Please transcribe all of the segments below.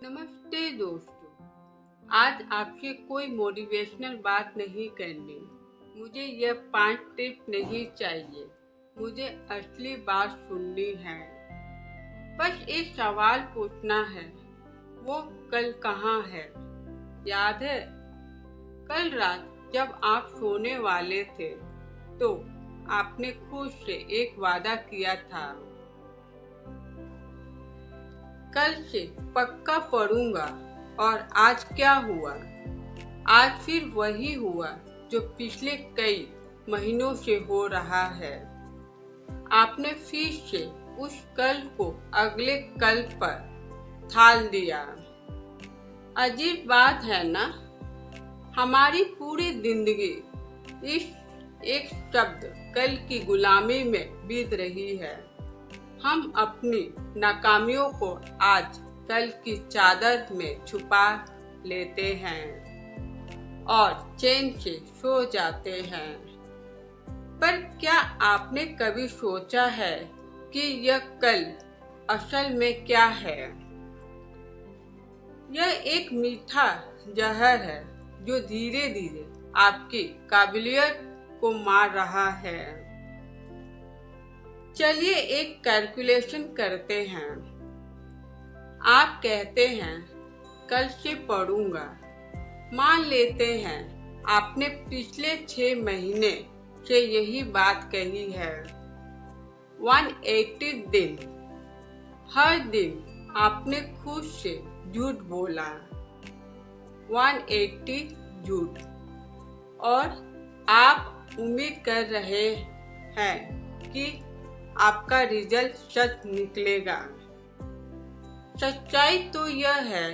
नमस्ते दोस्तों। आज आपसे कोई मोटिवेशनल बात नहीं करनी। मुझे यह 5 टिप नहीं चाहिए। मुझे असली बात सुननी है। बस एक सवाल पूछना है, वो कल कहाँ है? याद है कल रात जब आप सोने वाले थे तो आपने खुद से एक वादा किया था, कल से पक्का पढ़ूंगा। और आज क्या हुआ? आज फिर वही हुआ जो पिछले कई महीनों से हो रहा है। आपने फिर से उस कल को अगले कल पर ढाल दिया। अजीब बात है ना, हमारी पूरी जिंदगी इस एक शब्द कल की गुलामी में बीत रही है। हम अपनी नाकामियों को आज कल की चादर में छुपा लेते हैं और चैन से सो जाते हैं। पर क्या आपने कभी सोचा है कि यह कल असल में क्या है? यह एक मीठा जहर है जो धीरे धीरे आपकी काबिलियत को मार रहा है। चलिए एक कैलकुलेशन करते हैं। आप कहते हैं कल से पढ़ूंगा। मान लेते हैं आपने पिछले 6 महीने से यही बात कही है। 180 दिन, हर दिन आपने खुद से झूठ बोला। 180 झूठ, और आप उम्मीद कर रहे हैं कि आपका रिजल्ट सच निकलेगा। सच्चाई तो यह है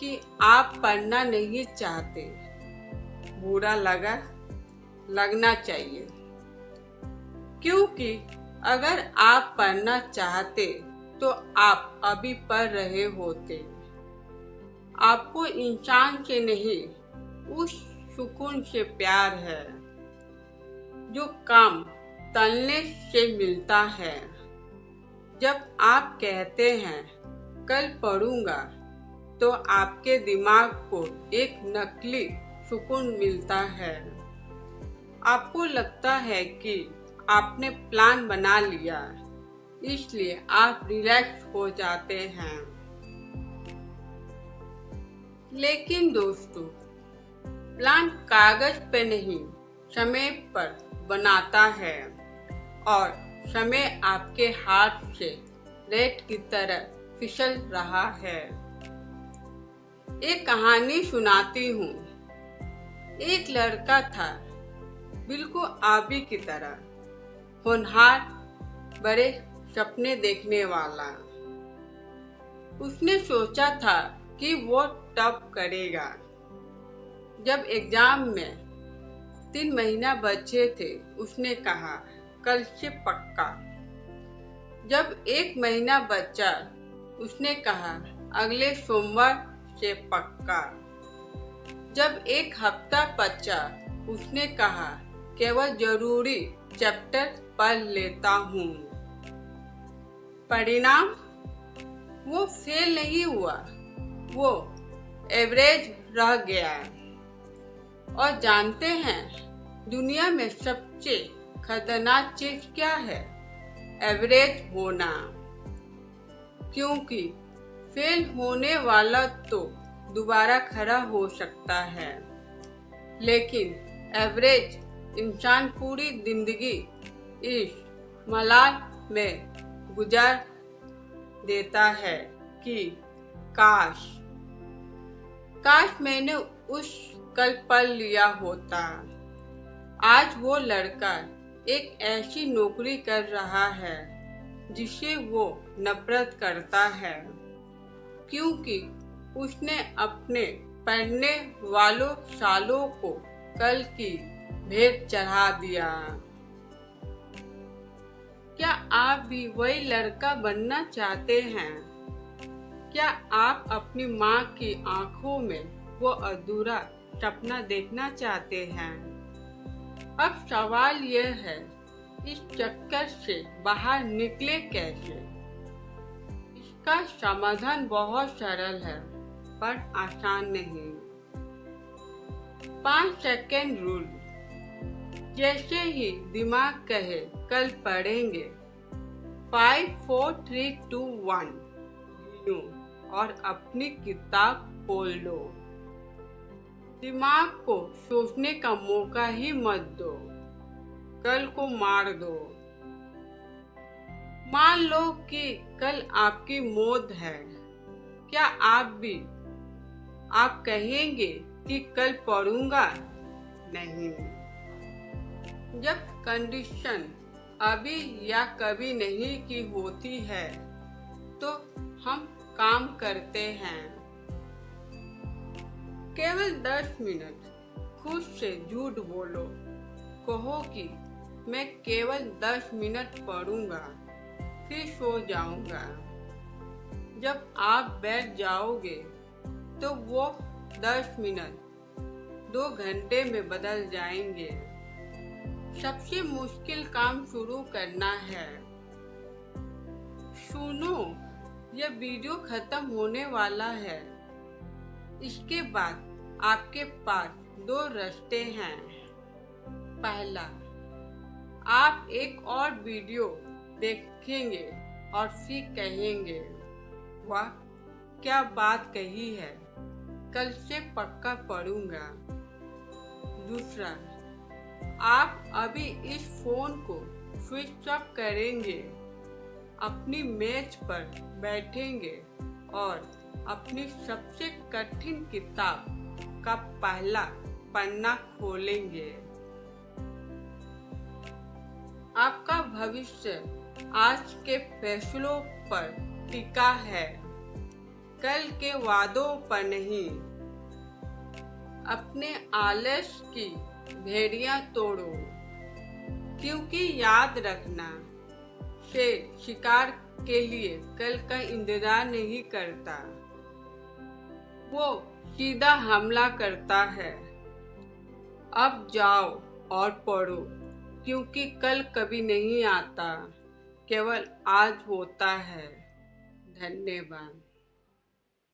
कि आप पढ़ना नहीं चाहते। बुरा लगना चाहिए, क्योंकि अगर आप पढ़ना चाहते तो आप अभी पढ़ रहे होते। आपको इंसान से नहीं, उस सुकून से प्यार है जो काम तलने से मिलता है। जब आप कहते हैं कल पढ़ूंगा तो आपके दिमाग को एक नकली सुकून मिलता है। आपको लगता है कि आपने प्लान बना लिया, इसलिए आप रिलैक्स हो जाते हैं। लेकिन दोस्तों, प्लान कागज पे नहीं, समय पर बनाता है, और समय आपके हाथ से रेत की तरह फिसल रहा है। एक कहानी सुनाती हूँ। एक लड़का था, बिल्कुल आबी की तरह, होनहार, बड़े सपने देखने वाला। उसने सोचा था कि वो टॉप करेगा। जब एग्जाम में 3 महीना बचे थे, उसने कहा कल से पक्का। जब 1 महीना बचा, उसने कहा अगले सोमवार से पक्का। जब 1 हफ्ता बचा, उसने कहा केवल जरूरी चैप्टर पढ़ लेता हूँ। परिणाम, वो फेल नहीं हुआ, वो एवरेज रह गया। और जानते हैं दुनिया में सबसे खतरनाक चीज क्या है? एवरेज होना। क्योंकि फेल होने वाला तो दोबारा खड़ा हो सकता है, लेकिन एवरेज इंसान पूरी जिंदगी इस मलाल में गुजार देता है कि काश मैंने उस कल पढ़ लिया होता। आज वो लड़का एक ऐसी नौकरी कर रहा है जिसे वो नफरत करता है, क्योंकि उसने अपने पढ़ने वालों सालों को कल की भेंट चढ़ा दिया। क्या आप भी वही लड़का बनना चाहते हैं? क्या आप अपनी माँ की आंखों में वो अधूरा सपना देखना चाहते हैं? अब सवाल यह है, इस चक्कर से बाहर निकले कैसे? इसका समाधान बहुत सरल है। पर आसान नहीं। 5 सेकेंड रूल। जैसे ही दिमाग कहे कल पढ़ेंगे, 5 4 3 2 1 गिनो और अपनी किताब खोल लो। दिमाग को सोचने का मौका ही मत दो, कल को मार दो। मान लो कि कल आपकी मौत है, क्या आप कहेंगे कि कल पढ़ूंगा? नहीं। जब कंडीशन अभी या कभी नहीं की होती है तो हम काम करते हैं। केवल 10 मिनट खुद से झूठ बोलो, कहो कि मैं केवल 10 मिनट पढ़ूंगा, फिर सो जाऊंगा। जब आप बैठ जाओगे तो वो 10 मिनट 2 घंटे में बदल जाएंगे। सबसे मुश्किल काम शुरू करना है। सुनो, यह वीडियो खत्म होने वाला है। इसके बाद आपके पास 2 रास्ते हैं। पहला, आप एक और वीडियो देखेंगे और फिर कहेंगे, वाह क्या बात कही है, कल से पक्का पढ़ूंगा। दूसरा, आप अभी इस फोन को स्विच ऑफ करेंगे, अपनी मेज पर बैठेंगे और अपनी सबसे कठिन किताब का पहला पन्ना खोलेंगे। आपका भविष्य आज के फैसलों पर टिका है, कल के वादों पर नहीं। अपने आलस की भेड़ियां तोड़ो, क्योंकि याद रखना, शेर शिकार के लिए कल का इंतजार नहीं करता, वो सीधा हमला करता है। अब जाओ और पढ़ो, क्योंकि कल कभी नहीं आता, केवल आज होता है। धन्यवाद।